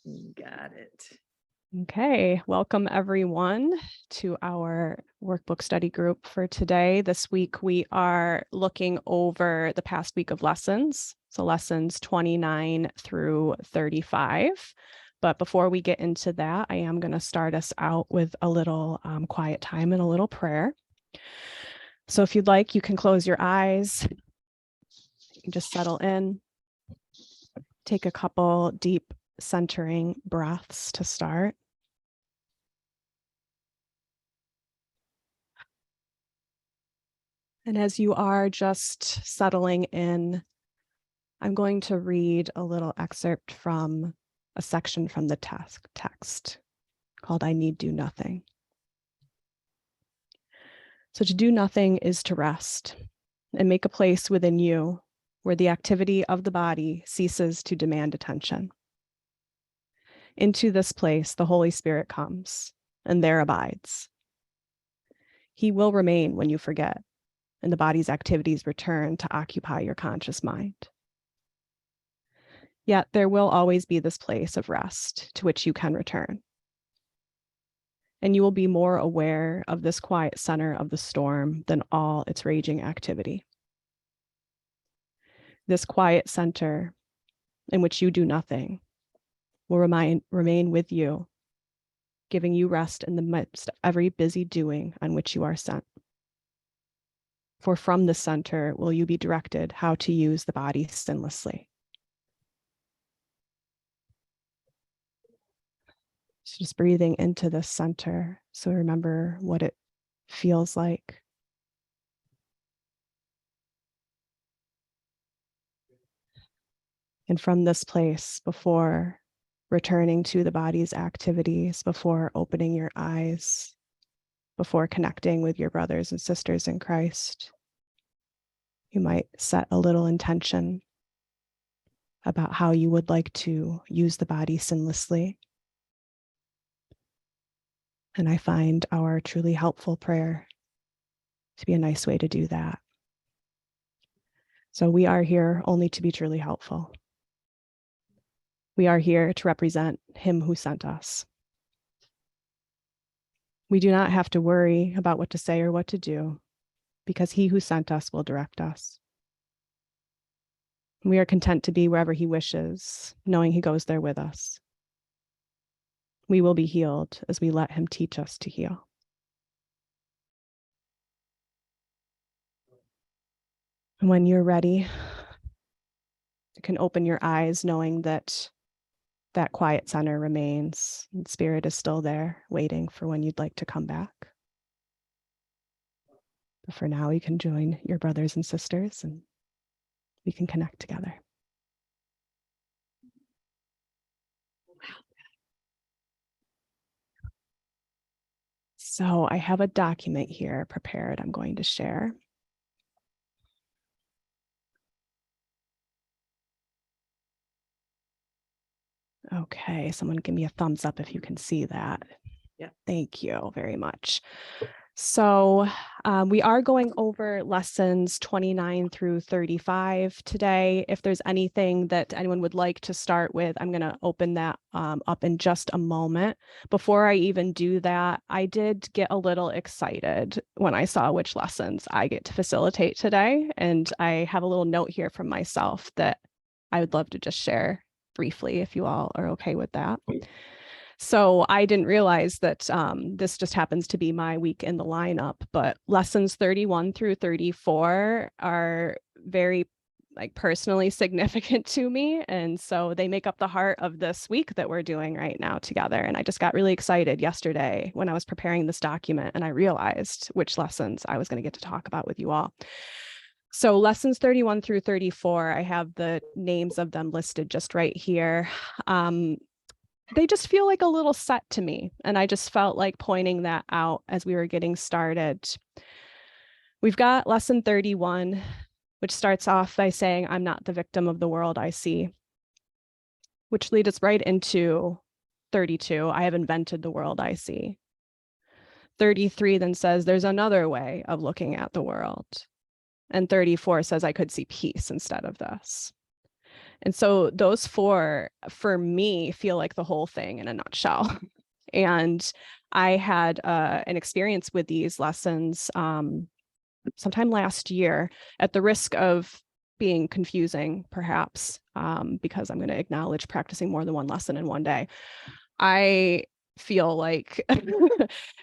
Got it. Okay, welcome everyone to our workbook study group for today. This week we are looking over the past week of lessons, so lessons 29 through 35. But before we get into that, I am going to start us out with a little quiet time and a little prayer. So if you'd like, you can close your eyes. You can just settle in. Take a couple deep centering breaths to start. And as you are just settling in, I'm going to read a little excerpt from a section from the text called I Need Do Nothing. So to do nothing is to rest and make a place within you where the activity of the body ceases to demand attention. Into this place, the Holy Spirit comes and there abides. He will remain when you forget, and the body's activities return to occupy your conscious mind. Yet there will always be this place of rest to which you can return. And you will be more aware of this quiet center of the storm than all its raging activity. This quiet center in which you do nothing will remain with you, giving you rest in the midst of every busy doing on which you are sent. For from the center will you be directed how to use the body sinlessly. So just breathing into the center. So remember what it feels like. And from this place, before returning to the body's activities, before opening your eyes, before connecting with your brothers and sisters in Christ, you might set a little intention about how you would like to use the body sinlessly. And I find our truly helpful prayer to be a nice way to do that. So we are here only to be truly helpful. We are here to represent Him who sent us. We do not have to worry about what to say or what to do, because He who sent us will direct us. We are content to be wherever He wishes, knowing He goes there with us. We will be healed as we let Him teach us to heal. And when you're ready, you can open your eyes knowing that that quiet center remains and Spirit is still there waiting for when you'd like to come back. But for now, you can join your brothers and sisters and we can connect together. So I have a document here prepared I'm going to share. Okay, someone give me a thumbs up if you can see that. Yeah. Thank you very much. So we are going over lessons 29 through 35 today. If there's anything that anyone would like to start with, I'm going to open that up in just a moment. Before I even do that, I did get a little excited when I saw which lessons I get to facilitate today. And I have a little note here from myself that I would love to just share briefly if you all are okay with that. So I didn't realize that this just happens to be my week in the lineup, but lessons 31 through 34 are very personally significant to me. And so they make up the heart of this week that we're doing right now together. And I just got really excited yesterday when I was preparing this document and I realized which lessons I was going to get to talk about with you all. So lessons 31 through 34, I have the names of them listed just right here. They just feel like a little set to me. And I just felt like pointing that out as we were getting started. We've got lesson 31, which starts off by saying, I'm not the victim of the world I see, which leads us right into 32. I have invented the world I see. 33 then says, there's another way of looking at the world. And 34 says, I could see peace instead of this. And so those four, for me, feel like the whole thing in a nutshell. And I had an experience with these lessons sometime last year, at the risk of being confusing, perhaps, because I'm going to acknowledge practicing more than one lesson in one day. I feel like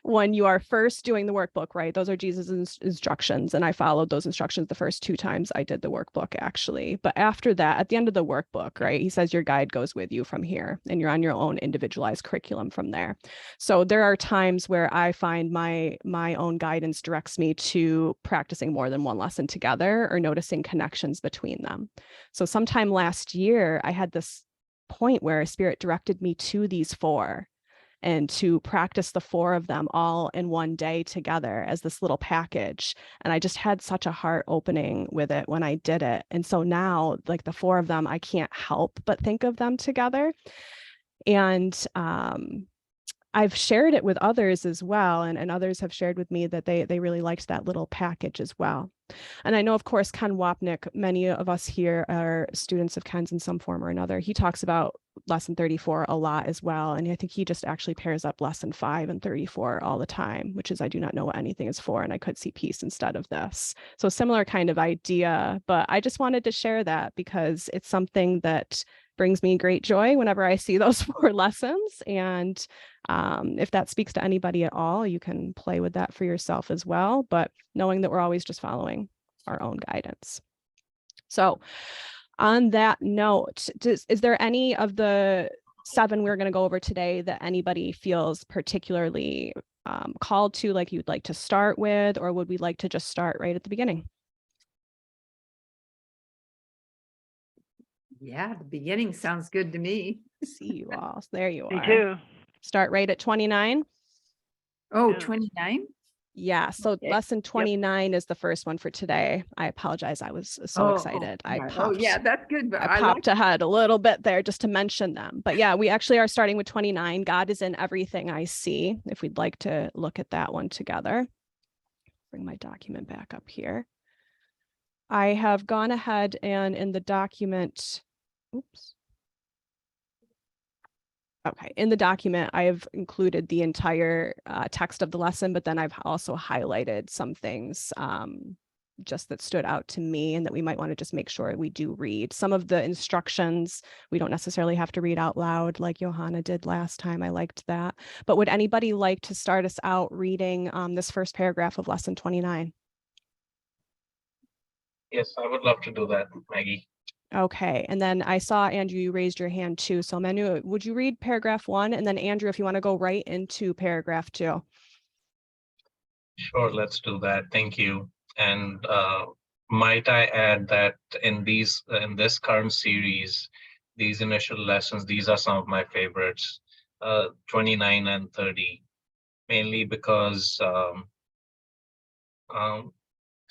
when you are first doing the workbook, right? Those are Jesus' instructions. And I followed those instructions the first 2 times I did the workbook, actually. But after that, at the end of the workbook, right, he says your guide goes with you from here and you're on your own individualized curriculum from there. So there are times where I find my own guidance directs me to practicing more than one lesson together or noticing connections between them. So sometime last year, I had this point where Spirit directed me to these 4 and to practice the 4 of them all in one day together as this little package. And I just had such a heart opening with it when I did it. And so now, like the 4 of them, I can't help but think of them together. And I've shared it with others as well. And others have shared with me that they really liked that little package as well. And I know, of course, Ken Wapnick, many of us here are students of Ken's in some form or another. He talks about lesson 34 a lot as well. And I think he just actually pairs up lesson 5 and 34 all the time, which is I do not know what anything is for, and I could see peace instead of this. So similar kind of idea, but I just wanted to share that because it's something that brings me great joy whenever I see those 4 lessons. And if that speaks to anybody at all, you can play with that for yourself as well, but knowing that we're always just following our own guidance. So on that note, is there any of the 7 we're going to go over today that anybody feels particularly called to, like you'd like to start with, or would we like to just start right at the beginning? Yeah, the beginning sounds good to me. See you all. There you Me are. too. Start right at 29. Oh, Yeah. 29? Yeah, so Okay. lesson 29 is the first one for today. I apologize. I was so excited. Yeah, that's good. But I popped ahead a little bit there just to mention them. But yeah, we actually are starting with 29. God is in everything I see. If we'd like to look at that one together. Bring my document back up here. I have gone ahead and in the document, oops. Okay, in the document, I have included the entire text of the lesson, but then I've also highlighted some things just that stood out to me and that we might want to just make sure we do read. Some of the instructions, we don't necessarily have to read out loud like Johanna did last time. I liked that. But would anybody like to start us out reading this first paragraph of lesson 29? Yes, I would love to do that, Maggie. Okay, and then I saw, Andrew, you raised your hand too. So Manu, would you read paragraph 1? And then Andrew, if you want to go right into paragraph 2. Sure, let's do that. Thank you. And might I add that in this current series, these initial lessons, these are some of my favorites, 29 and 30, mainly because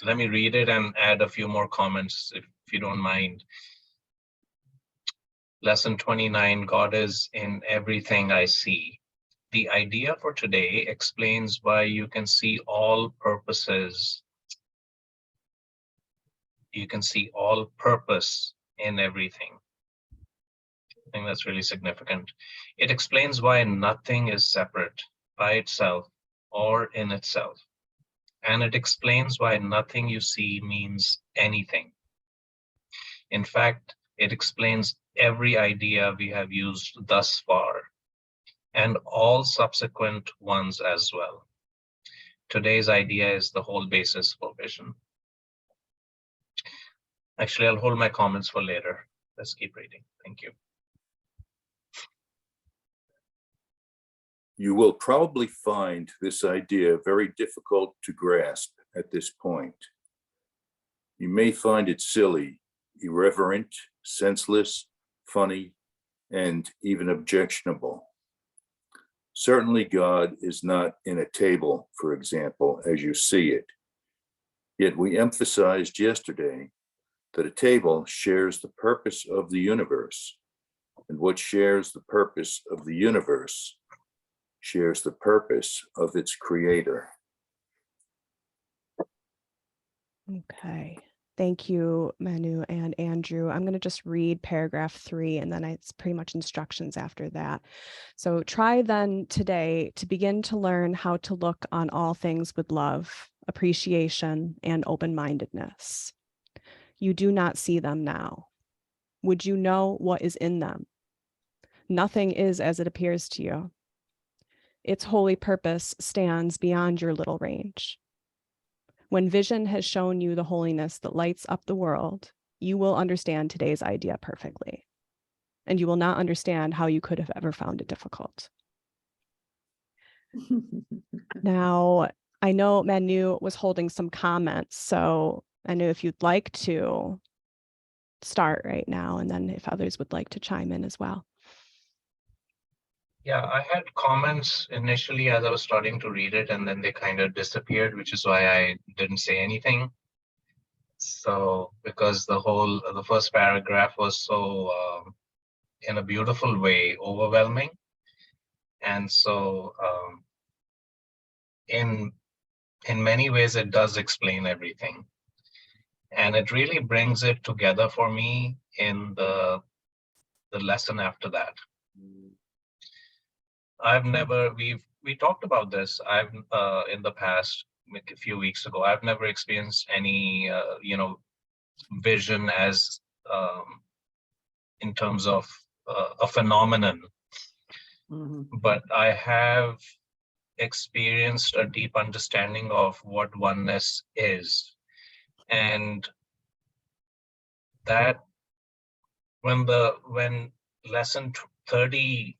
let me read it and add a few more comments if you don't mind. Lesson 29, God is in everything I see. The idea for today explains why you can see all purposes. You can see all purpose in everything. I think that's really significant. It explains why nothing is separate by itself or in itself. And it explains why nothing you see means anything. In fact, it explains every idea we have used thus far, and all subsequent ones as well. Today's idea is the whole basis for vision. Actually, I'll hold my comments for later. Let's keep reading. Thank you. You will probably find this idea very difficult to grasp at this point. You may find it silly, irreverent, senseless, funny, and even objectionable. Certainly, God is not in a table, for example, as you see it. Yet we emphasized yesterday that a table shares the purpose of the universe, and what shares the purpose of the universe shares the purpose of its creator. Okay. Thank you, Manu and Andrew. I'm going to just read paragraph 3, and then it's pretty much instructions after that. So try then today to begin to learn how to look on all things with love, appreciation, and open-mindedness. You do not see them now. Would you know what is in them? Nothing is as it appears to you. Its holy purpose stands beyond your little range. When vision has shown you the holiness that lights up the world, you will understand today's idea perfectly, and you will not understand how you could have ever found it difficult. Now, I know Manu was holding some comments, so Manu, if you'd like to start right now, and then if others would like to chime in as well. Yeah, I had comments initially as I was starting to read it, and then they kind of disappeared, which is why I didn't say anything. So, because the first paragraph was so, in a beautiful way, overwhelming. And so, in many ways, it does explain everything. And it really brings it together for me in the lesson after that. We talked about this. In the past, like a few weeks ago, I've never experienced any, vision as, in terms of a phenomenon, but I have experienced a deep understanding of what oneness is. And that when lesson 30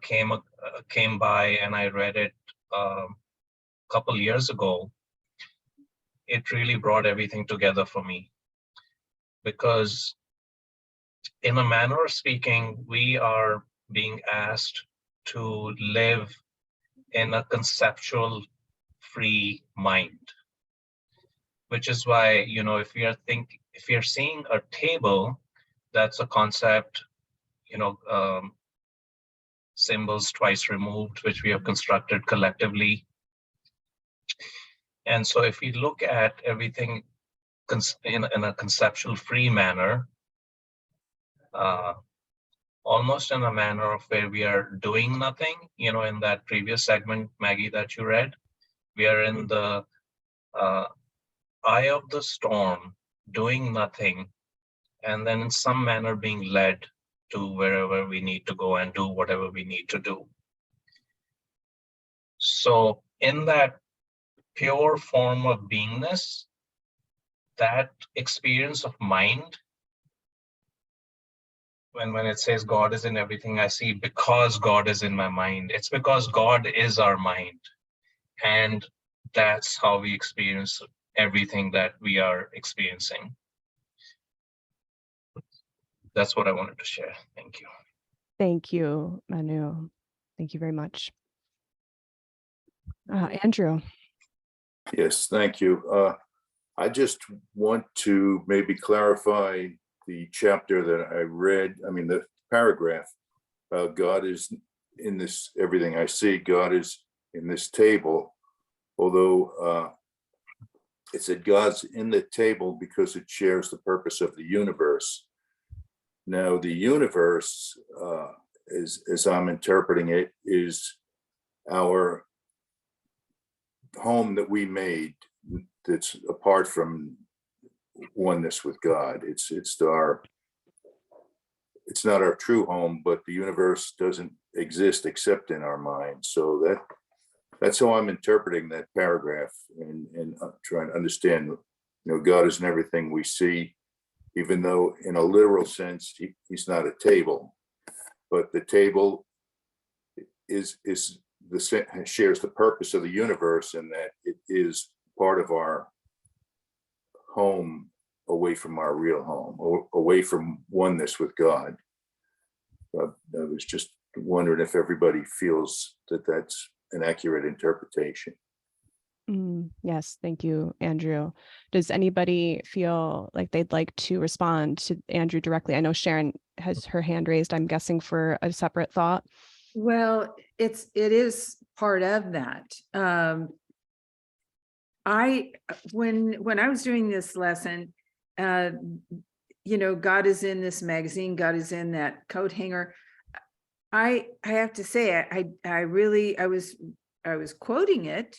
came by and I read it a couple years ago, it really brought everything together for me. Because in a manner of speaking, we are being asked to live in a conceptual free mind, which is why, if you're seeing a table, that's a concept, symbols twice removed, which we have constructed collectively. And so if we look at everything in a conceptual free manner, almost in a manner of where we are doing nothing, in that previous segment, Maggie, that you read, we are in the eye of the storm, doing nothing, and then in some manner being led to wherever we need to go and do whatever we need to do. So in that pure form of beingness, that experience of mind, when it says God is in everything I see, because God is in my mind, it's because God is our mind. And that's how we experience everything that we are experiencing. That's what I wanted to share. Thank you. Thank you, Manu. Thank you very much. Andrew. Yes, thank you. I just want to maybe clarify the chapter that I read, the paragraph. God is in this, everything I see, God is in this table, although it said God's in the table because it shares the purpose of the universe. Now, the universe, as I'm interpreting it, is our home that we made that's apart from oneness with God. It's not our true home, but the universe doesn't exist except in our mind. So that's how I'm interpreting that paragraph and trying to understand, God is in everything we see, even though in a literal sense, he's not a table, but the table shares the purpose of the universe, and that it is part of our home away from our real home, or away from oneness with God. I was just wondering if everybody feels that that's an accurate interpretation. Yes, thank you, Andrew. Does anybody feel like they'd like to respond to Andrew directly? I know Sharon has her hand raised, I'm guessing for a separate thought. Well, it is part of that. When I was doing this lesson, you know, God is in this magazine, God is in that coat hanger. I have to say, I was quoting it.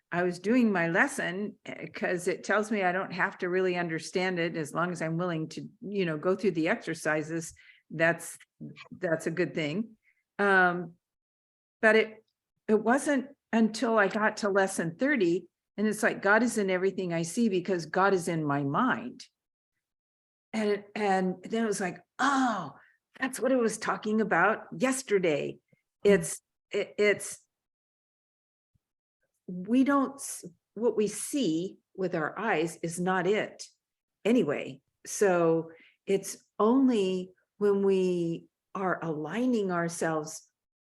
I was doing my lesson because it tells me I don't have to really understand it as long as I'm willing to, you know, go through the exercises. That's a good thing. But it wasn't until I got to lesson 30, and it's like, God is in everything I see because God is in my mind. And then it was like, oh, that's what it was talking about yesterday. It's we don't, what we see with our eyes is not it anyway. So it's only when we are aligning ourselves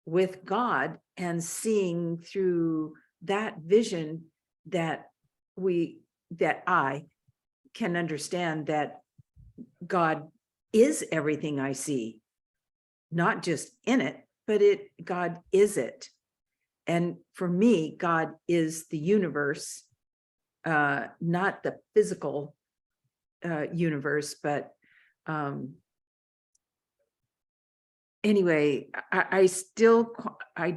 with God and seeing through that vision that I can understand that God is everything I see, not just in it, but God is it. And for me, God is the universe, not the physical universe, but anyway, I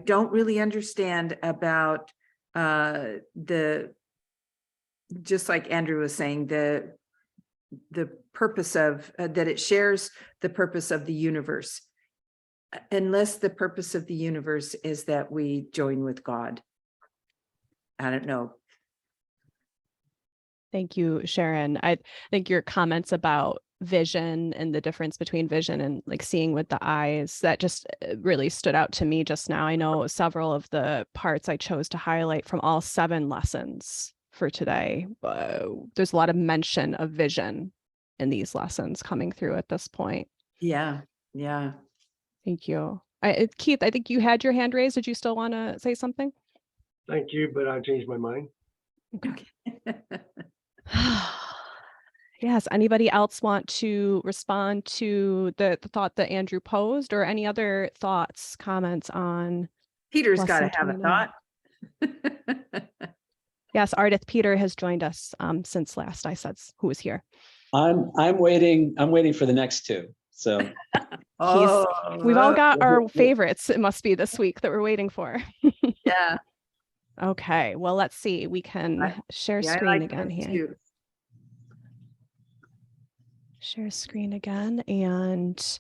don't really understand about just like Andrew was saying, the purpose of that it shares the purpose of the universe, unless the purpose of the universe is that we join with God. I don't know. Thank you, Sharon. I think your comments about vision and the difference between vision and like seeing with the eyes, that just really stood out to me just now. I know several of the parts I chose to highlight from all 7 lessons for today. There's a lot of mention of vision in these lessons coming through at this point. Yeah. Yeah. Thank you. Keith, I think you had your hand raised. Did you still want to say something? Thank you, but I changed my mind. Okay. Yes. Anybody else want to respond to the thought that Andrew posed, or any other thoughts, comments on Peter's got to lesson have a 29? thought. Yes, Ardith Peter has joined us since last I said who was here. I'm waiting for the next 2. So We've all got our favorites, it must be, this week that we're waiting for. Yeah. Okay, well, let's see. We can share screen again here. Share screen again, and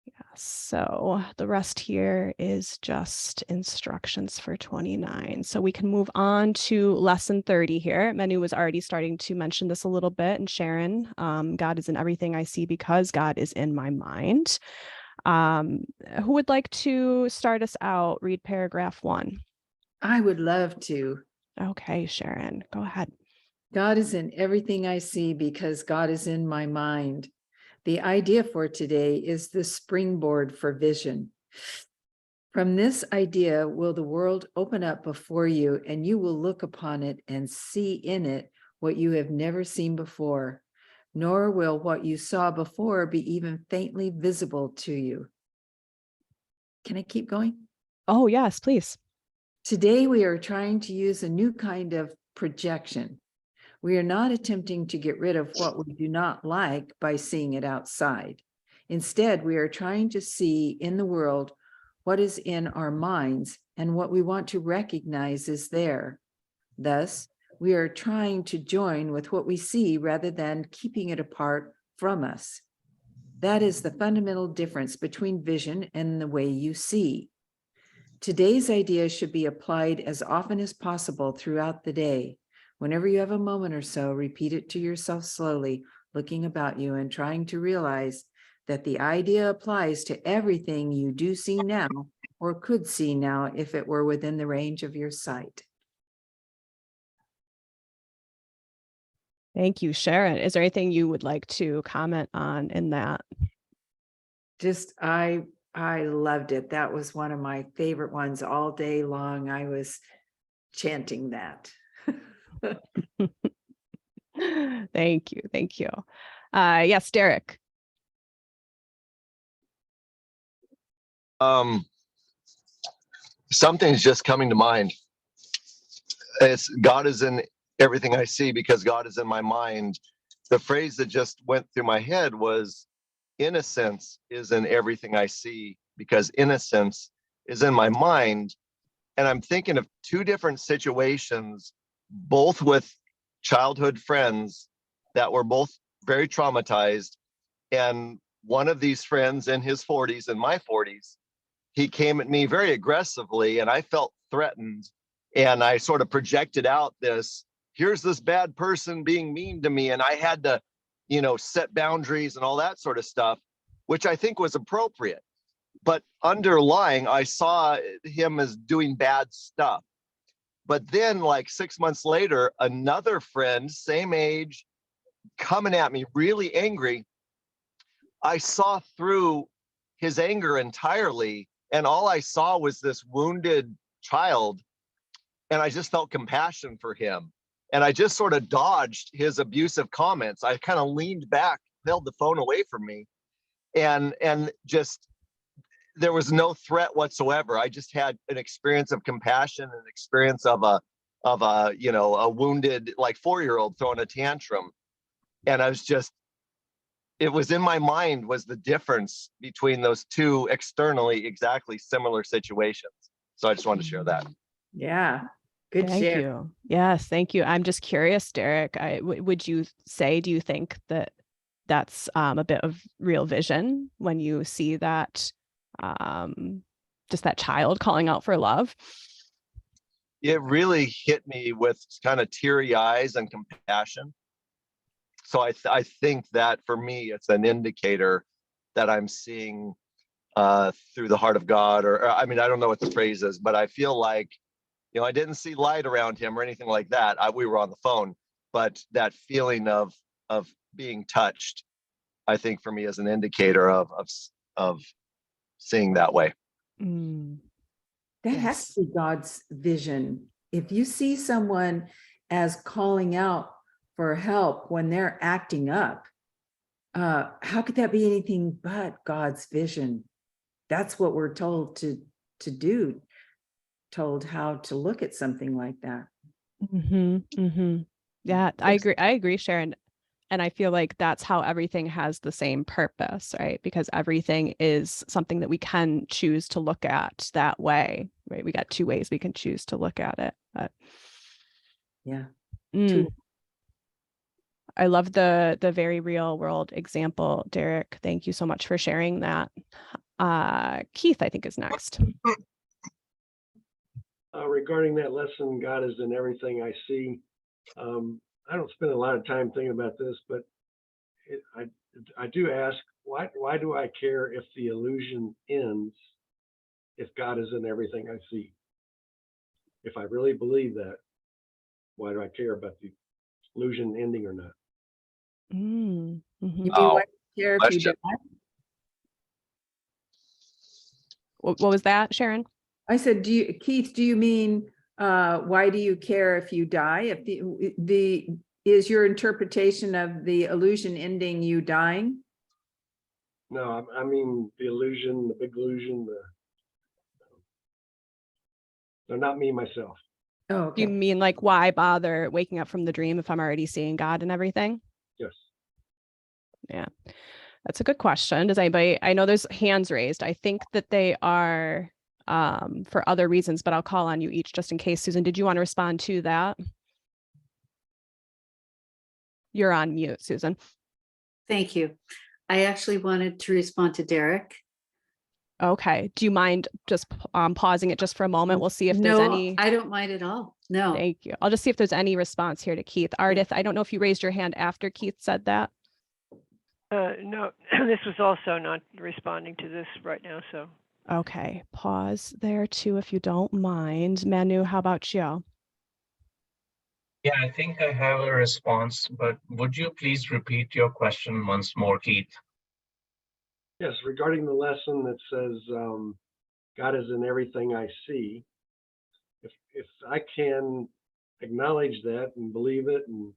yeah, so the rest here is just instructions for 29. So we can move on to lesson 30 here. Manu was already starting to mention this a little bit, and Sharon, God is in everything I see because God is in my mind. Who would like to start us out? Read paragraph 1. I would love to. Okay, Sharon, go ahead. God is in everything I see because God is in my mind. The idea for today is the springboard for vision. From this idea will the world open up before you, and you will look upon it and see in it what you have never seen before, nor will what you saw before be even faintly visible to you. Can I keep going? Oh, yes, please. Today, we are trying to use a new kind of projection. We are not attempting to get rid of what we do not like by seeing it outside. Instead, we are trying to see in the world what is in our minds and what we want to recognize is there. Thus, we are trying to join with what we see rather than keeping it apart from us. That is the fundamental difference between vision and the way you see. Today's idea should be applied as often as possible throughout the day. Whenever you have a moment or so, repeat it to yourself slowly, looking about you and trying to realize that the idea applies to everything you do see now or could see now if it were within the range of your sight. Thank you, Sharon. Is there anything you would like to comment on in that? Just, I loved it. That was one of my favorite ones all day long. I was chanting that. Thank you. Thank you. Yes, Derek. Something's just coming to mind. It's God is in everything I see because God is in my mind. The phrase that just went through my head was, innocence is in everything I see because innocence is in my mind. And I'm thinking of two different situations, both with childhood friends that were both very traumatized. And one of these friends in his 40s and my 40s, he came at me very aggressively and I felt threatened. And I sort of projected out this, here's this bad person being mean to me. And I had to, set boundaries and all that sort of stuff, which I think was appropriate. But underlying, I saw him as doing bad stuff. But then like 6 months later, another friend, same age, coming at me really angry. I saw through his anger entirely. And all I saw was this wounded child. And I just felt compassion for him. And I just sort of dodged his abusive comments. I kind of leaned back, held the phone away from me, and just, there was no threat whatsoever. I just had an experience of compassion, an experience of a wounded like 4-year-old throwing a tantrum. And I was just, it was in my mind was the difference between those two externally exactly similar situations. So I just wanted to share that. Yeah. Good Thank share. you. Yes, thank you. I'm just curious, Derek, would you say, do you think that that's a bit of real vision when you see that, just that child calling out for love? It really hit me with kind of teary eyes and compassion. So I think that for me, it's an indicator that I'm seeing through the heart of God, or I mean, I don't know what the phrase is, but I feel like, I didn't see light around him or anything like that. We were on the phone, but that feeling of being touched, I think for me is an indicator of seeing that way. Mm. That has to be God's vision. If you see someone as calling out for help when they're acting up, how could that be anything but God's vision? That's what we're told to do, told how to look at something like that. Mm-hmm, mm-hmm. Yeah, I agree, Sharon. And I feel like that's how everything has the same purpose, right? Because everything is something that we can choose to look at that way, right? We got two ways we can choose to look at it. But Yeah. I love the very real world example, Derek. Thank you so much for sharing that. Keith, I think, is next. Regarding that lesson, God is in everything I see. I don't spend a lot of time thinking about this, but I do ask, why do I care if the illusion ends if God is in everything I see? If I really believe that, why do I care about the illusion ending or not? Mm-hmm. You mean why do you care if you die? What was that, Sharon? I said, Keith, do you mean why do you care if you die? If the is your interpretation of the illusion ending you dying? No, I mean the illusion, the big illusion, not me myself. Oh, okay. You mean like why bother waking up from the dream if I'm already seeing God and everything? Yes. Yeah, that's a good question. Does anybody, I know there's hands raised. I think that they are for other reasons, but I'll call on you each just in case. Susan, did you want to respond to that? You're on mute, Susan. Thank you. I actually wanted to respond to Derek. Okay. Do you mind just pausing it just for a moment? We'll see if there's any. I don't mind at all. No. Thank you. I'll just see if there's any response here to Keith. Ardith, I don't know if you raised your hand after Keith said that. No, this was also not responding to this right now, so. Okay, pause there too, if you don't mind. Manu, how about you? Yeah, I think I have a response, but would you please repeat your question once more, Keith? Yes, regarding the lesson that says God is in everything I see. If I can acknowledge that and believe it, and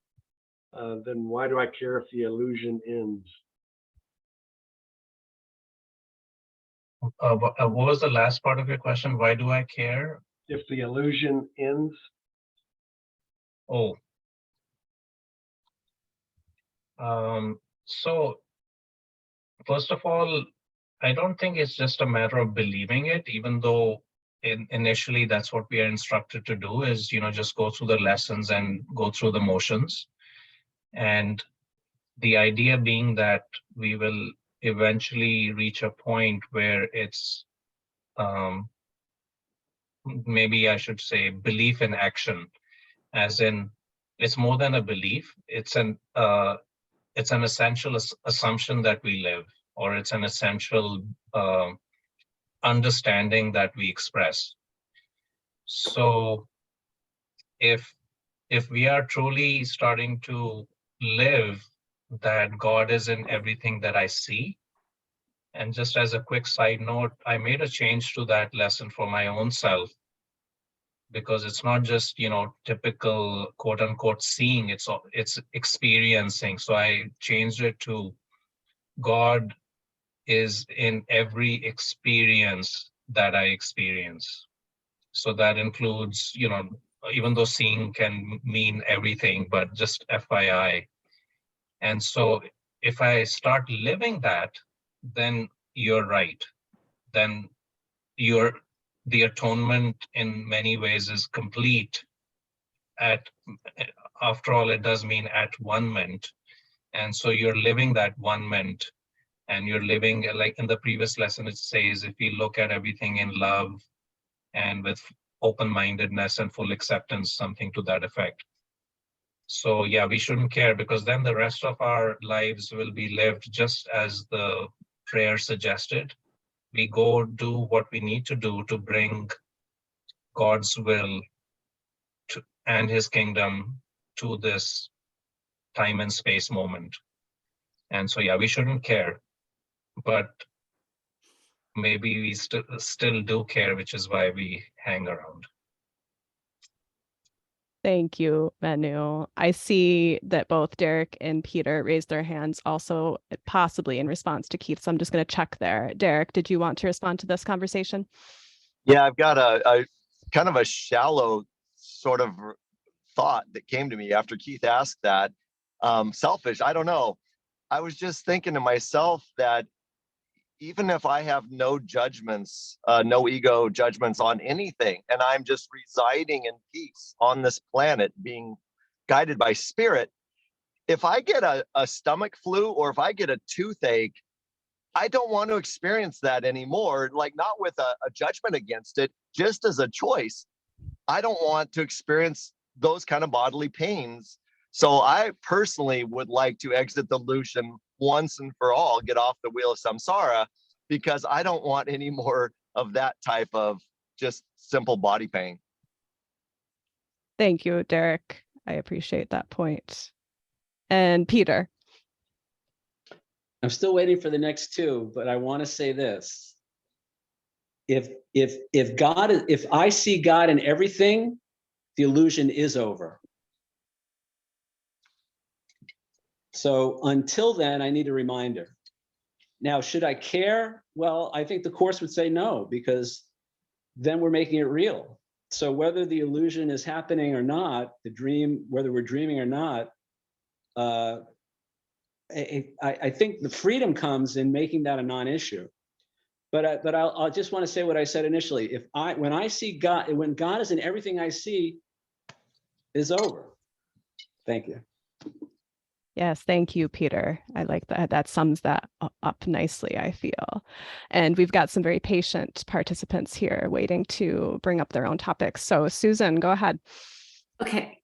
then why do I care if the illusion ends? What was the last part of your question? Why do I care? If the illusion ends? Oh, So first of all, I don't think it's just a matter of believing it, even though initially that's what we are instructed to do is, just go through the lessons and go through the motions. And the idea being that we will eventually reach a point where it's, maybe I should say, belief in action, as in it's more than a belief. It's an essential assumption that we live, or it's an essential understanding that we express. So if we are truly starting to live that God is in everything that I see, and just as a quick side note, I made a change to that lesson for my own self, because it's not just, typical quote unquote seeing, it's experiencing. So I changed it to God is in every experience that I experience. So that includes, even though seeing can mean everything, but just FYI. And so if I start living that, then you're right. Then the atonement in many ways is complete. After all, it does mean at one ment. And so you're living that one ment, and you're living, like in the previous lesson, it says, if we look at everything in love and with open-mindedness and full acceptance, something to that effect. So yeah, we shouldn't care, because then the rest of our lives will be lived just as the prayer suggested. We go do what we need to do to bring God's will and his kingdom to this time and space moment. And so yeah, we shouldn't care, but maybe we still do care, which is why we hang around. Thank you, Manu. I see that both Derek and Peter raised their hands, also possibly in response to Keith. So I'm just going to check there. Derek, did you want to respond to this conversation? Yeah, I've got a kind of a shallow sort of thought that came to me after Keith asked that. Selfish, I don't know. I was just thinking to myself that even if I have no judgments, no ego judgments on anything, and I'm just residing in peace on this planet, being guided by spirit, if I get a stomach flu or if I get a toothache, I don't want to experience that anymore, like not with a judgment against it, just as a choice. I don't want to experience those kind of bodily pains. So I personally would like to exit the illusion once and for all, get off the wheel of samsara, because I don't want any more of that type of just simple body pain. Thank you, Derek. I appreciate that point. And Peter. I'm still waiting for the next two, but I want to say this. If I see God in everything, the illusion is over. So until then, I need a reminder. Now, should I care? Well, I think the Course would say no, because then we're making it real. So whether the illusion is happening or not, the dream, whether we're dreaming or not, I think the freedom comes in making that a non-issue. But I'll just want to say what I said initially. When I see God, when God is in everything I see, is over. Thank you. Yes, thank you, Peter. I like that. That sums that up nicely, I feel. And we've got some very patient participants here waiting to bring up their own topics. So Susan, go ahead. Okay.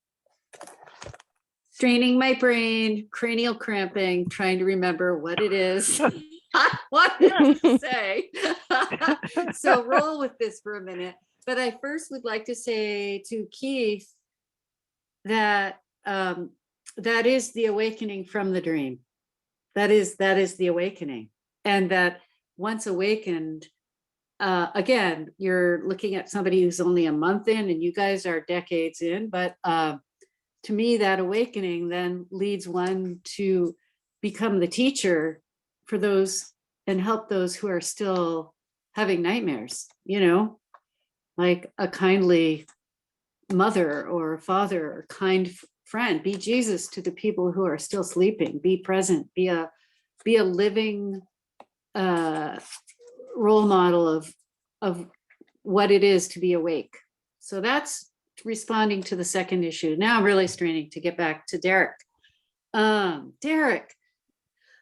Straining my brain, cranial cramping, trying to remember what it is I wanted to say. So roll with this for a minute. But I first would like to say to Keith that that is the awakening from the dream. That is the awakening. And that once awakened, again, you're looking at somebody who's only a month in and you guys are decades in, but to me, that awakening then leads one to become the teacher for those and help those who are still having nightmares, like a kindly mother or father or kind friend, be Jesus to the people who are still sleeping, be present, be a living role model of what it is to be awake. So that's responding to the second issue. Now I'm really straining to get back to Derek. Derek.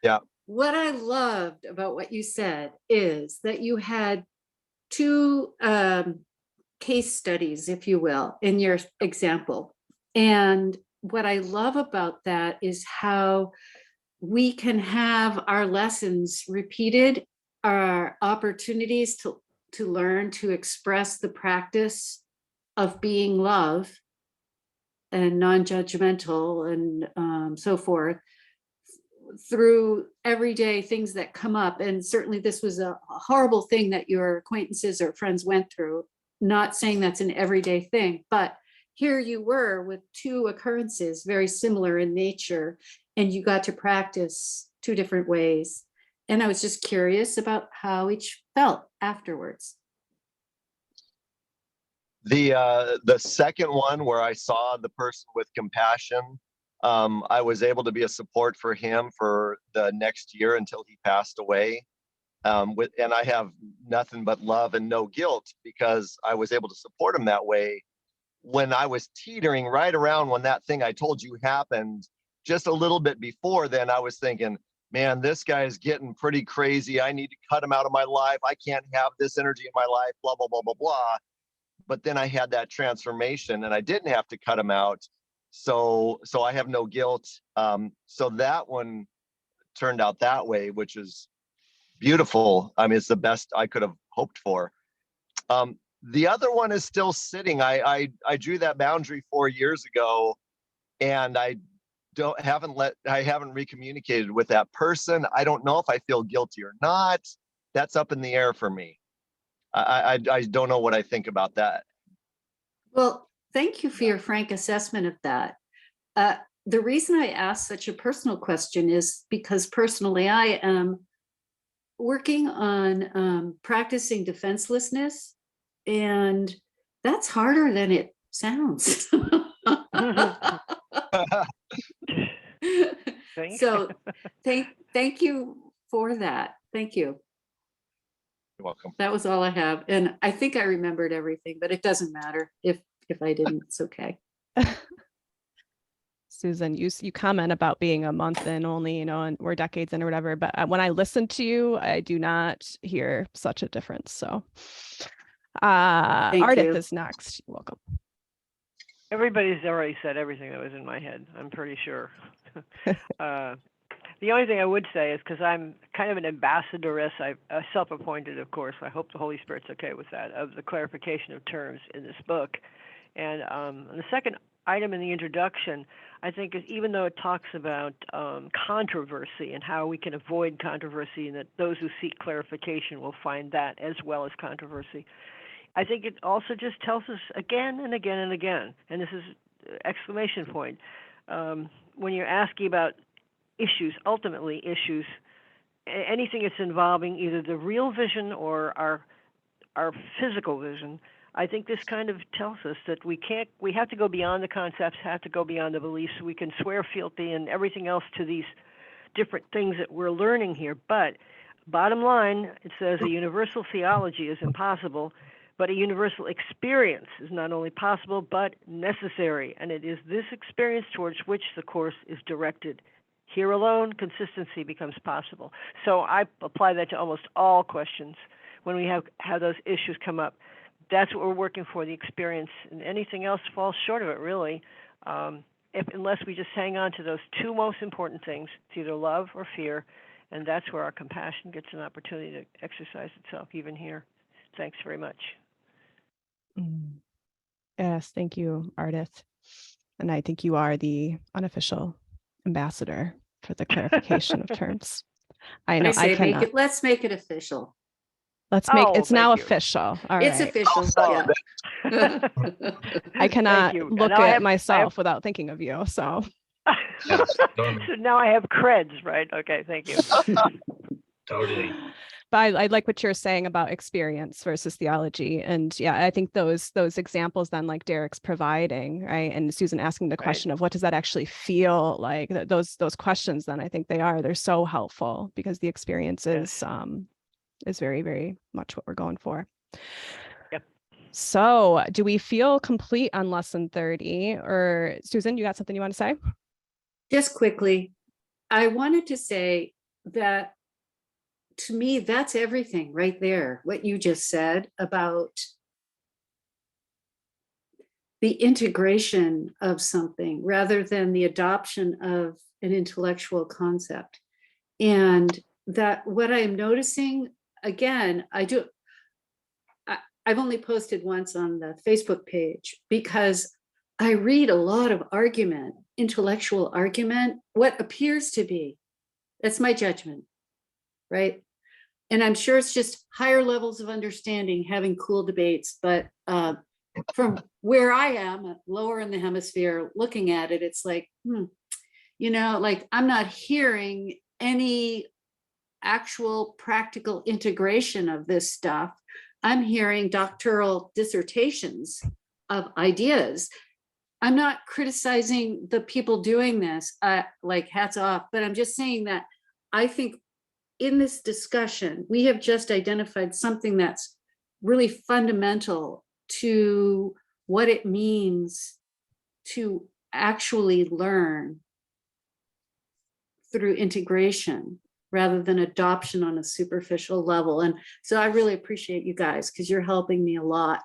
Yeah. What I loved about what you said is that you had two case studies, if you will, in your example. And what I love about that is how we can have our lessons repeated, our opportunities to learn to express the practice of being love and non-judgmental and so forth through everyday things that come up. And certainly this was a horrible thing that your acquaintances or friends went through. Not saying that's an everyday thing, but here you were with two occurrences very similar in nature, and you got to practice two different ways. And I was just curious about how each felt afterwards. The second one where I saw the person with compassion, I was able to be a support for him for the next year until he passed away. And I have nothing but love and no guilt because I was able to support him that way. When I was teetering right around when that thing I told you happened, just a little bit before then, I was thinking, man, this guy is getting pretty crazy. I need to cut him out of my life. I can't have this energy in my life, blah, blah, blah, blah, blah. But then I had that transformation and I didn't have to cut him out. So I have no guilt. So that one turned out that way, which is beautiful. I mean, it's the best I could have hoped for. The other one is still sitting. I drew that boundary 4 years ago, and I haven't recommunicated with that person. I don't know if I feel guilty or not. That's up in the air for me. I don't know what I think about that. Well, thank you for your frank assessment of that. The reason I asked such a personal question is because personally I am working on practicing defenselessness, and that's harder than it sounds. So thank you for that. Thank you. You're welcome. That was all I have. And I think I remembered everything, but it doesn't matter if I didn't, it's okay. Susan, you comment about being a month in only, and we're decades in or whatever, but when I listen to you, I do not hear such a difference. So Ardith is next. You're welcome. Everybody's already said everything that was in my head, I'm pretty sure. The only thing I would say is, because I'm kind of an ambassadoress, I'm self-appointed, of course, I hope the Holy Spirit's okay with that, of the clarification of terms in this book. And the second item in the introduction, I think, is even though it talks about controversy and how we can avoid controversy, and that those who seek clarification will find that as well as controversy, I think it also just tells us again and again and again, and this is exclamation point, when you're asking about issues, ultimately issues, anything that's involving either the real vision or our physical vision, I think this kind of tells us that we have to go beyond the concepts, have to go beyond the beliefs. We can swear fealty and everything else to these different things that we're learning here. But bottom line, it says a universal theology is impossible, but a universal experience is not only possible, but necessary. And it is this experience towards which the Course is directed. Here alone, consistency becomes possible. So I apply that to almost all questions when we have those issues come up. That's what we're working for, the experience, and anything else falls short of it, really, unless we just hang on to those two most important things. It's either love or fear, and that's where our compassion gets an opportunity to exercise itself, even here. Thanks very much. Yes, thank you, Ardith. And I think you are the unofficial ambassador for the clarification of terms. I know. I say let's make it official. Let's make it's now official. All it's right. Official. Yeah. I cannot look at myself without thinking of you. So. So now I have creds, right? Okay, thank you. Totally. But I like what you're saying about experience versus theology. And yeah, I think those examples then, like Derek's providing, right? And Susan asking the question of what does that actually feel like? Those questions, then I think they're so helpful, because the experience is very, very much what we're going for. Yep. So do we feel complete on lesson 30? Or Susan, you got something you want to say? Just quickly, I wanted to say that to me, that's everything right there. What you just said about the integration of something rather than the adoption of an intellectual concept. And that what I'm noticing, again, I've only posted once on the Facebook page because I read a lot of argument, intellectual argument, what appears to be, that's my judgment, right? And I'm sure it's just higher levels of understanding, having cool debates, but from where I am, lower in the hemisphere, looking at it, it's like, like I'm not hearing any actual practical integration of this stuff. I'm hearing doctoral dissertations of ideas. I'm not criticizing the people doing this, like hats off, but I'm just saying that I think in this discussion, we have just identified something that's really fundamental to what it means to actually learn through integration rather than adoption on a superficial level. And so I really appreciate you guys because you're helping me a lot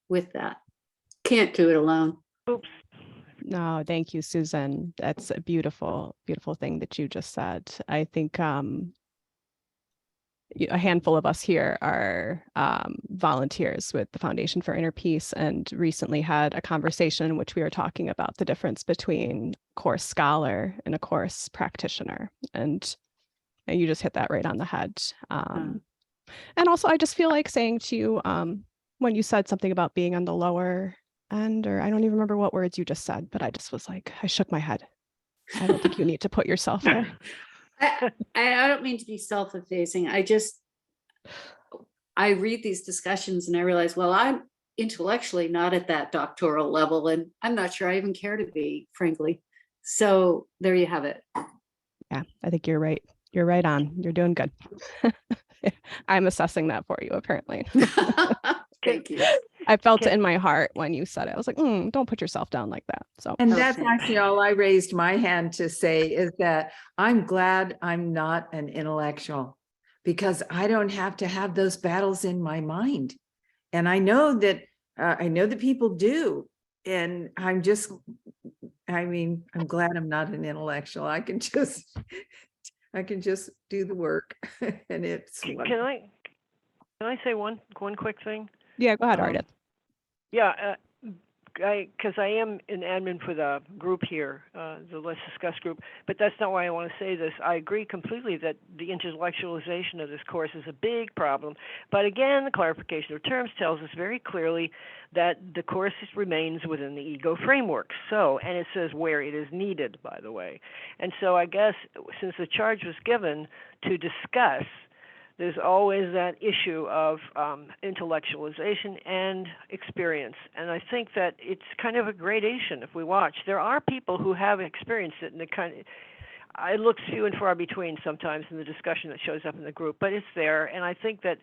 with that. Can't do it alone. Oops. No, thank you, Susan. That's a beautiful, beautiful thing that you just said. I think a handful of us here are volunteers with the Foundation for Inner Peace, and recently had a conversation in which we were talking about the difference between a course scholar and a course practitioner. And you just hit that right on the head. And also, I just feel like saying to you, when you said something about being on the lower end, or I don't even remember what words you just said, but I just was like, I shook my head. I don't think you need to put yourself there. I don't mean to be self-effacing. I read these discussions and I realize, well, I'm intellectually not at that doctoral level, and I'm not sure I even care to be, frankly. So there you have it. Yeah, I think you're right. You're right on. You're doing good. I'm assessing that for you, apparently. Thank you. I felt it in my heart when you said it. I was like, don't put yourself down like that. So, And that's actually all I raised my hand to say, is that I'm glad I'm not an intellectual, because I don't have to have those battles in my mind. And I know that people do. And I'm glad I'm not an intellectual. I can just do the work. And it's Can I say one quick thing? yeah, go ahead, Ardith. Yeah, because I am an admin for the group here, the Let's Discuss group, but that's not why I want to say this. I agree completely that the intellectualization of this course is a big problem. But again, the clarification of terms tells us very clearly that the course remains within the ego framework. So, and it says where it is needed, by the way. And so I guess since the charge was given to discuss, there's always that issue of intellectualization and experience. And I think that it's kind of a gradation if we watch. There are people who have experienced it, and it looks few and far between sometimes in the discussion that shows up in the group, but it's there. And I think that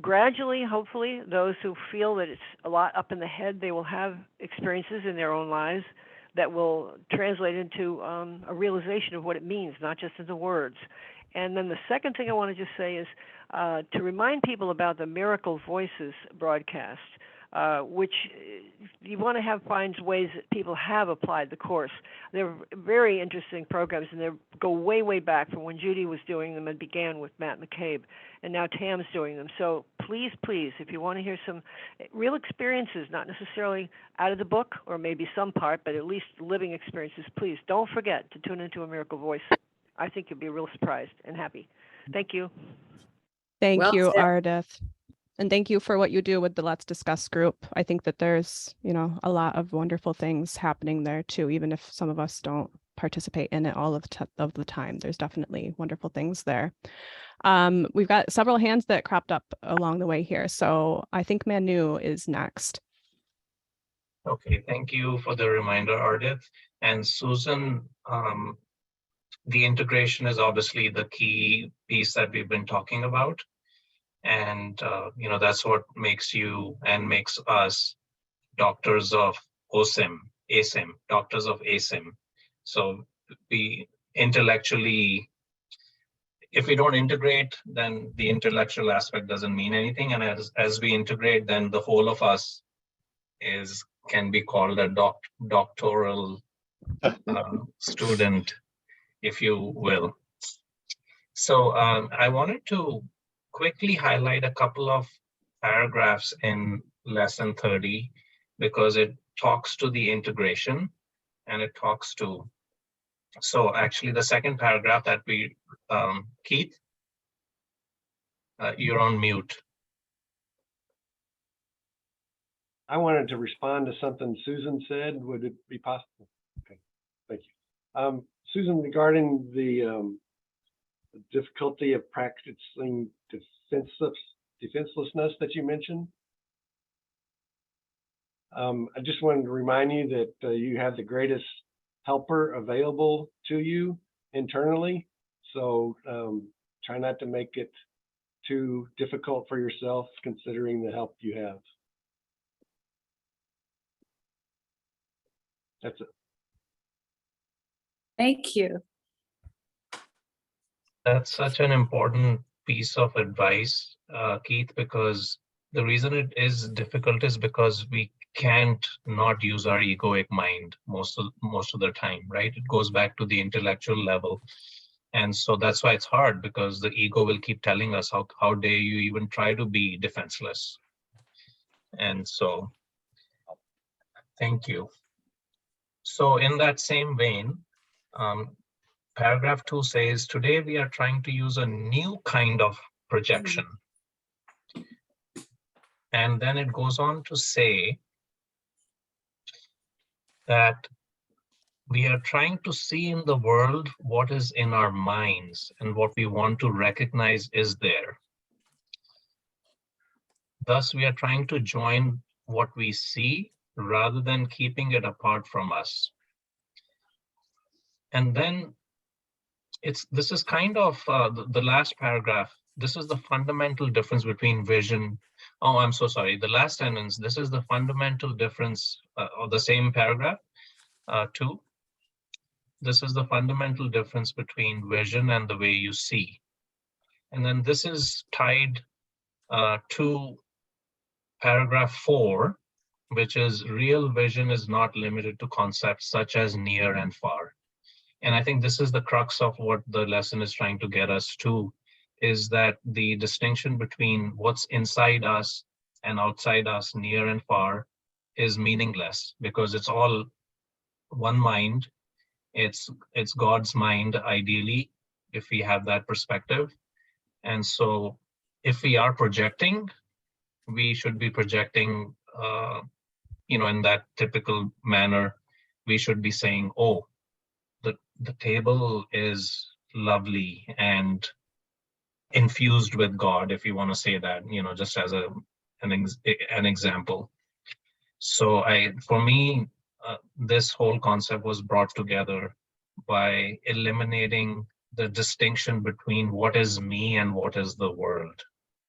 gradually, hopefully, those who feel that it's a lot up in the head, they will have experiences in their own lives that will translate into a realization of what it means, not just in the words. And then the second thing I want to just say is to remind people about the Miracle Voices broadcast, which you want to find ways that people have applied the course. They're very interesting programs, and they go way, way back from when Judy was doing them and began with Matt McCabe, and now Tam's doing them. So please, if you want to hear some real experiences, not necessarily out of the book or maybe some part, but at least living experiences, please don't forget to tune into A Miracle Voice. I think you'll be real surprised and happy. Thank you. Thank Well you, said. Ardith. And thank you for what you do with the Let's Discuss group. I think that there's, a lot of wonderful things happening there too, even if some of us don't participate in it all of the time. There's definitely wonderful things there. We've got several hands that cropped up along the way here. So I think Manu is next. Okay, thank you for the reminder, Ardith. And Susan, the integration is obviously the key piece that we've been talking about. And, that's what makes you and makes us doctors of ACIM, doctors of ACIM. So we intellectually, if we don't integrate, then the intellectual aspect doesn't mean anything. And as we integrate, then the whole of us can be called a doctoral student, if you will. So I wanted to quickly highlight a couple of paragraphs in lesson 30 because it talks to the integration and it talks to, so actually the second paragraph that we, Keith, you're on mute. I wanted to respond to something Susan said. Would it be possible? Okay, thank you. Susan, regarding the difficulty of practicing defenselessness that you mentioned, I just wanted to remind you that you have the greatest helper available to you internally. So try not to make it too difficult for yourself, considering the help you have. That's it. Thank you. That's such an important piece of advice, Keith, because the reason it is difficult is because we can't not use our egoic mind most of the time, right? It goes back to the intellectual level. And so that's why it's hard, because the ego will keep telling us, how dare you even try to be defenseless? And so, thank you. So in that same vein, paragraph 2 says, today we are trying to use a new kind of projection. And then it goes on to say that we are trying to see in the world what is in our minds and what we want to recognize is there. Thus, we are trying to join what we see rather than keeping it apart from us. And then this is kind of the last paragraph. This is the fundamental difference between vision. Oh, I'm so sorry. The last sentence, this is the fundamental difference of the same paragraph, 2. This is the fundamental difference between vision and the way you see. And then this is tied to paragraph 4, which is real vision is not limited to concepts such as near and far. And I think this is the crux of what the lesson is trying to get us to, is that the distinction between what's inside us and outside us, near and far, is meaningless, because it's all one mind. It's God's mind, ideally, if we have that perspective. And so if we are projecting, we should be projecting, in that typical manner. We should be saying, oh, the table is lovely and infused with God, if you want to say that, just as an example. So for me, this whole concept was brought together by eliminating the distinction between what is me and what is the world.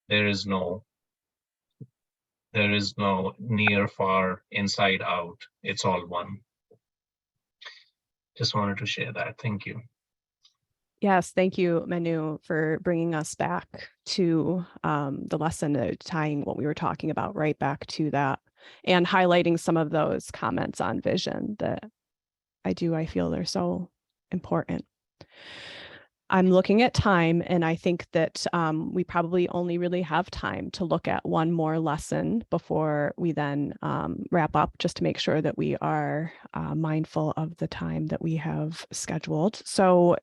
There is no near, far, inside, out. It's all one. Just wanted to share that. Thank you. Yes, thank you, Manu, for bringing us back to the lesson, tying what we were talking about right back to that, and highlighting some of those comments on vision that I feel they're so important. I'm looking at time, and I think that we probably only really have time to look at one more lesson before we then wrap up, just to make sure that we are mindful of the time that we have scheduled. So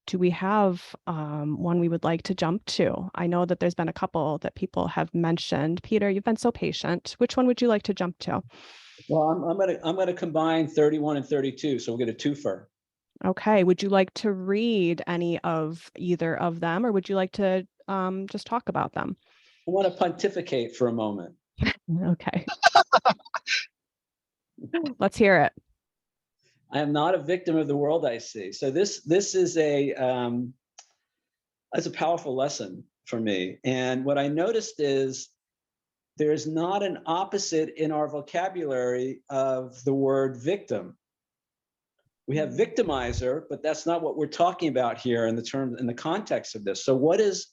do we have one we would like to jump to? I know that there's been a couple that people have mentioned. Peter, you've been so patient. Which one would you like to jump to? Well, I'm gonna combine 31 and 32, so we'll get a twofer. Okay, would you like to read any of either of them, or would you like to just talk about them? I want to pontificate for a moment. Okay. Let's hear it. I am not a victim of the world I see. So this is that's a powerful lesson for me. And what I noticed is there's not an opposite in our vocabulary of the word victim. We have victimizer, but that's not what we're talking about here in the term, in the context of this. So what is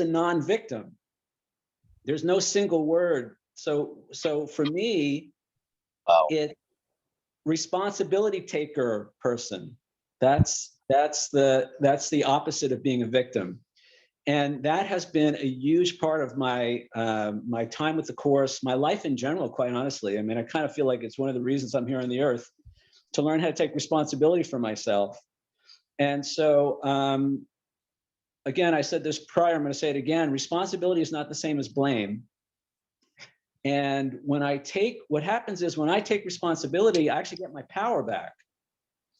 a non-victim? There's no single word. So for me, Wow. it responsibility taker person. That's the opposite of being a victim. And that has been a huge part of my my time with the course, my life in general, quite honestly. I mean, I kind of feel like it's one of the reasons I'm here on the earth, to learn how to take responsibility for myself. And so, again, I said this prior, I'm going to say it again, responsibility is not the same as blame. And what happens is when I take responsibility, I actually get my power back.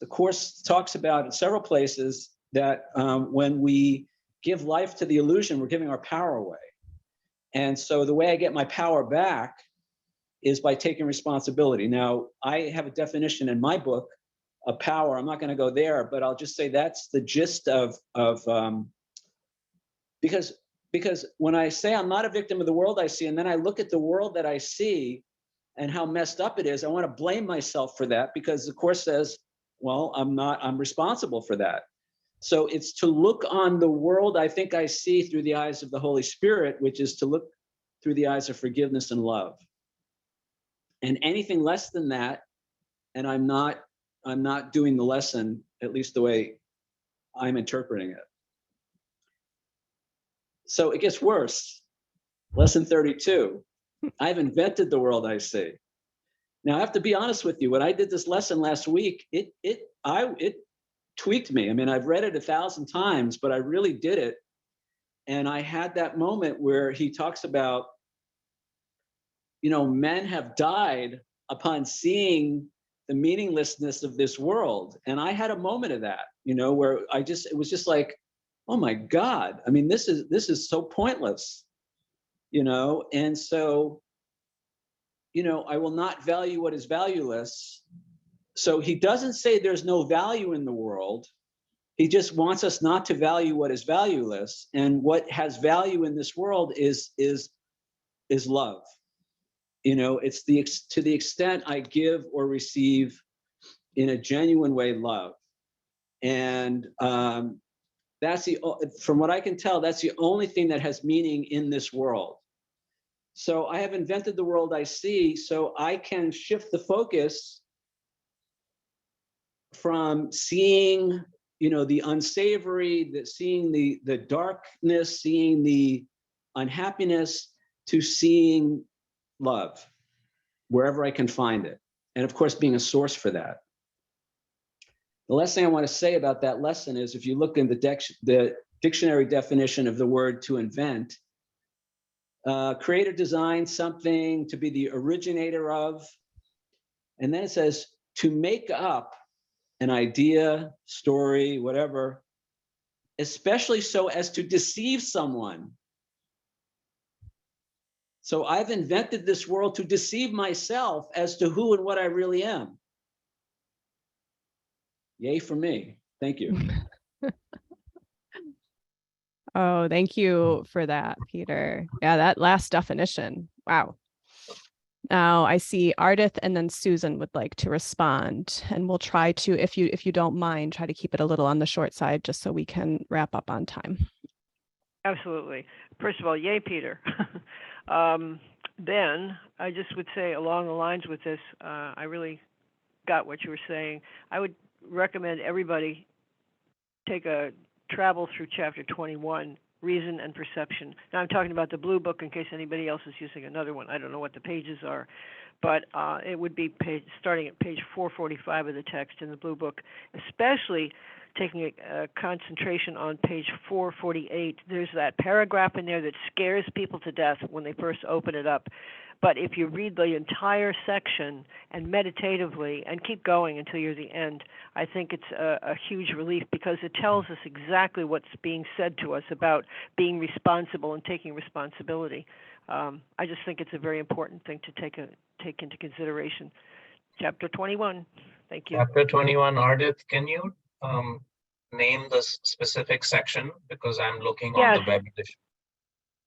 The course talks about in several places that when we give life to the illusion, we're giving our power away. And so the way I get my power back is by taking responsibility. Now, I have a definition in my book of power. I'm not going to go there, but I'll just say that's the gist of because when I say I'm not a victim of the world I see, and then I look at the world that I see and how messed up it is, I want to blame myself for that, because the course says, well, I'm responsible for that. So it's to look on the world I think I see through the eyes of the Holy Spirit, which is to look through the eyes of forgiveness and love. And anything less than that, and I'm not doing the lesson, at least the way I'm interpreting it. So it gets worse. Lesson 32. I've invented the world I see. Now I have to be honest with you. When I did this lesson last week, it tweaked me. I mean, I've read it 1,000 times, but I really did it. And I had that moment where he talks about, men have died upon seeing the meaninglessness of this world. And I had a moment of that, where it was just like, oh my God, I mean, this is so pointless, and so, I will not value what is valueless. So he doesn't say there's no value in the world. He just wants us not to value what is valueless. And what has value in this world is love. It's to the extent I give or receive in a genuine way love. And that's from what I can tell, that's the only thing that has meaning in this world. So I have invented the world I see, so I can shift the focus from seeing, the unsavory, seeing the darkness, seeing the unhappiness, to seeing love wherever I can find it. And of course, being a source for that. The last thing I want to say about that lesson is, if you look in the dictionary definition of the word to invent, create or design something, to be the originator of, and then it says to make up an idea, story, whatever, especially so as to deceive someone. So I've invented this world to deceive myself as to who and what I really am. Yay for me. Thank you. Oh, thank you for that, Peter. Yeah, that last definition. Wow. Now I see Ardith and then Susan would like to respond, and we'll try to, if you don't mind, try to keep it a little on the short side just so we can wrap up on time. Absolutely. First of all, yay, Peter. Then I just would say, along the lines with this, I really got what you were saying. I would recommend everybody take a travel through chapter 21, Reason and Perception. Now I'm talking about the blue book in case anybody else is using another one. I don't know what the pages are, but it would be starting at page 445 of the text in the blue book, especially taking a concentration on page 448. There's that paragraph in there that scares people to death when they first open it up. But if you read the entire section and meditatively and keep going until you're at the end, I think it's a huge relief, because it tells us exactly what's being said to us about being responsible and taking responsibility. I just think it's a very important thing to take into consideration. Chapter 21. Thank you. Chapter 21, Ardith, can you name the specific section? Because I'm looking on the web edition.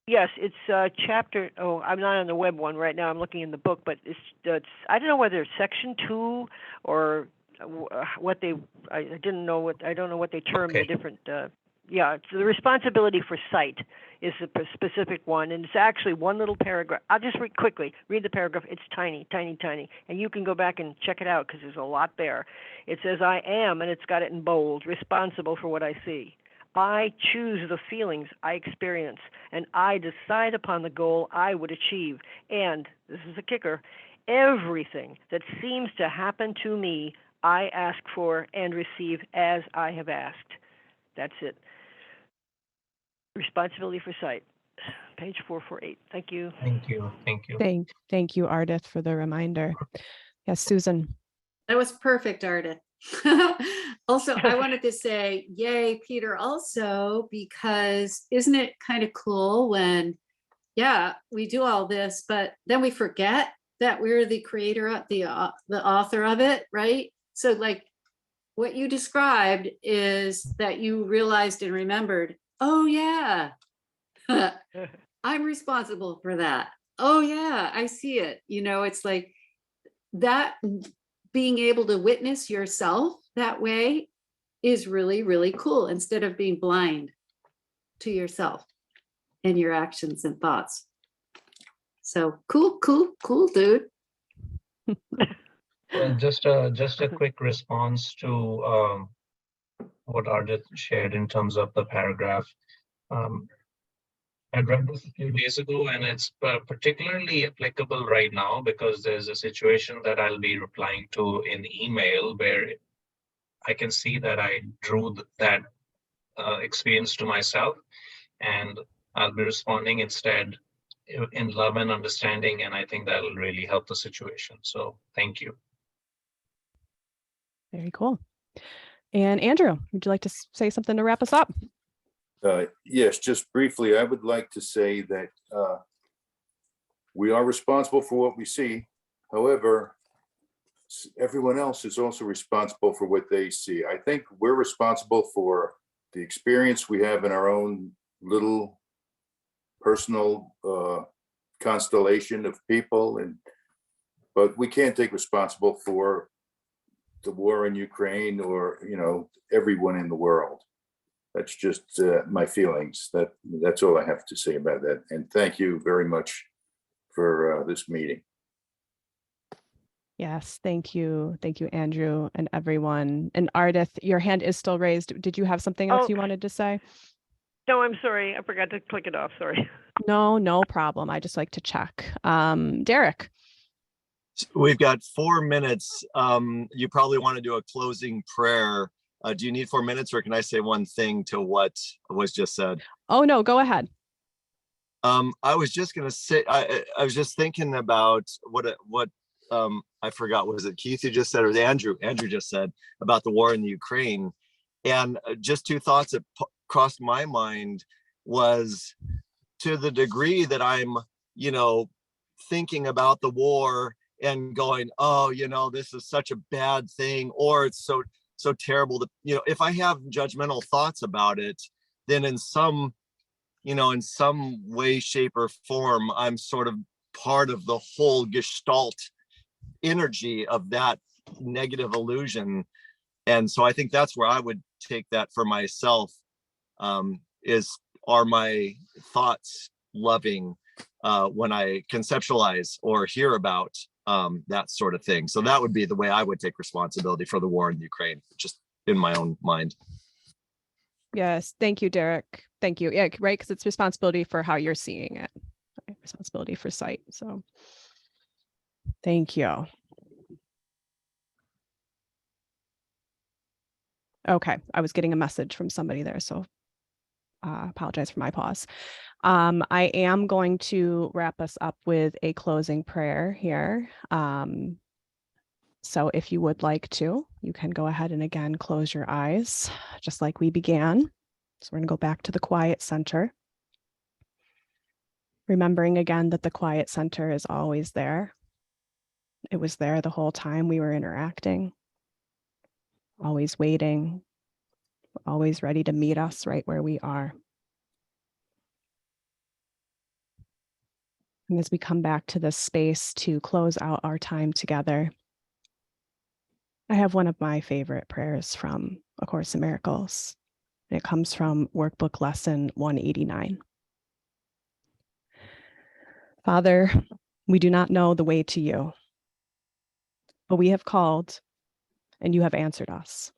Yes, it's chapter. Oh, I'm not on the web one right now. I'm looking in the book, but it's I don't know whether it's section 2 or what they. I don't know what they term the different. Yeah, it's the responsibility for sight is the specific one, and it's actually one little paragraph. I'll just quickly read the paragraph. It's tiny, tiny, tiny, and you can go back and check it out because there's a lot there. It says, "I am," and it's got it in bold, responsible for what I see. I choose the feelings I experience, and I decide upon the goal I would achieve. And, this is a kicker, everything that seems to happen to me, I ask for and receive as I have asked. That's it. Responsibility for sight. Page 448. Thank you. Thank you. Thank you. Thank you, Ardith, for the reminder. Yes, Susan. That was perfect, Ardith. Also, I wanted to say, yay, Peter, also, because isn't it kind of cool when, yeah, we do all this, but then we forget that we're the creator of the author of it, right? So like what you described is that you realized and remembered, oh yeah, I'm responsible for that. Oh yeah, I see it. You know, it's like that. Being able to witness yourself that way is really, really cool, instead of being blind to yourself and your actions and thoughts. So cool, dude. Well, just a quick response to what Ardith shared in terms of the paragraph. I read this a few days ago, and it's particularly applicable right now because there's a situation that I'll be replying to in email where I can see that I drew that experience to myself, and I'll be responding instead in love and understanding, and I think that'll really help the situation. So thank you. Very cool. And Andrew, would you like to say something to wrap us up? Yes, just briefly, I would like to say that we are responsible for what we see. However, everyone else is also responsible for what they see. I think we're responsible for the experience we have in our own little personal constellation of people, but we can't take responsible for the war in Ukraine or, you know, everyone in the world. That's just my feelings. That's all I have to say about that. And thank you very much for this meeting. Yes, thank you. Thank you, Andrew, and everyone. And Ardith, your hand is still raised. Did you have something else you wanted to say? No, I'm sorry. I forgot to click it off. Sorry. No problem. I just like to check. Derek. We've got 4 minutes. You probably want to do a closing prayer. Do you need 4 minutes, or can I say one thing to what was just said? Oh, no, go ahead. I was just going to say, I was just thinking about what I forgot. Was it Keith who just said, or was Andrew? Andrew just said about the war in the Ukraine. And just two thoughts that crossed my mind was, to the degree that I'm, thinking about the war and going, oh, this is such a bad thing, or it's so terrible that, if I have judgmental thoughts about it, then in some way, shape, or form, I'm sort of part of the whole gestalt energy of that negative illusion. And so I think that's where I would take that for myself, are my thoughts loving when I conceptualize or hear about that sort of thing. So that would be the way I would take responsibility for the war in Ukraine, just in my own mind. Yes, thank you, Derek. Thank you. Yeah, right, because it's responsibility for how you're seeing it. Responsibility for sight. So thank you. Okay, I was getting a message from somebody there, so apologize for my pause. I am going to wrap us up with a closing prayer here. So if you would like to, you can go ahead and again close your eyes, just like we began. So we're going to go back to the quiet center. Remembering again that the quiet center is always there. It was there the whole time we were interacting, always waiting, always ready to meet us right where we are. And as we come back to this space to close out our time together, I have one of my favorite prayers from A Course in Miracles. And it comes from Workbook Lesson 189. Father, we do not know the way to you, but we have called and you have answered us.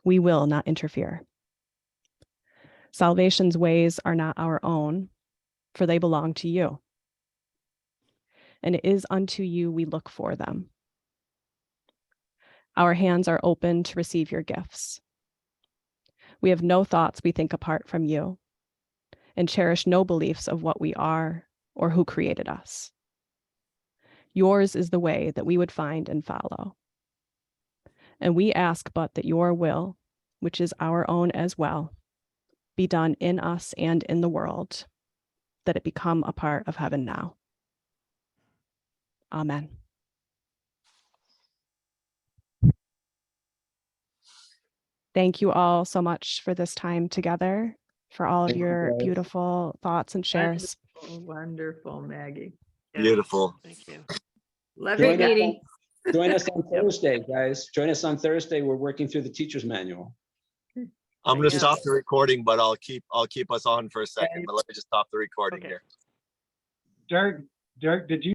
We will not interfere. Salvation's ways are not our own, for they belong to you. And it is unto you we look for them. Our hands are open to receive your gifts. We have no thoughts we think apart from you, and cherish no beliefs of what we are or who created us. Yours is the way that we would find and follow. And we ask but that your will, which is our own as well, be done in us and in the world, that it become a part of heaven now. Amen. Thank you all so much for this time together, for all of Thank you, your guys. beautiful thoughts and shares. Wonderful, Maggie. Yeah, Beautiful. Thank you. Love Great you. meeting. Join us on Thursday, guys. Join us on Thursday. We're working through the teacher's manual. I'm going to Yeah. stop the recording, but I'll keep us on for a second. Okay. But let me just stop the recording Okay. here. Derek, did you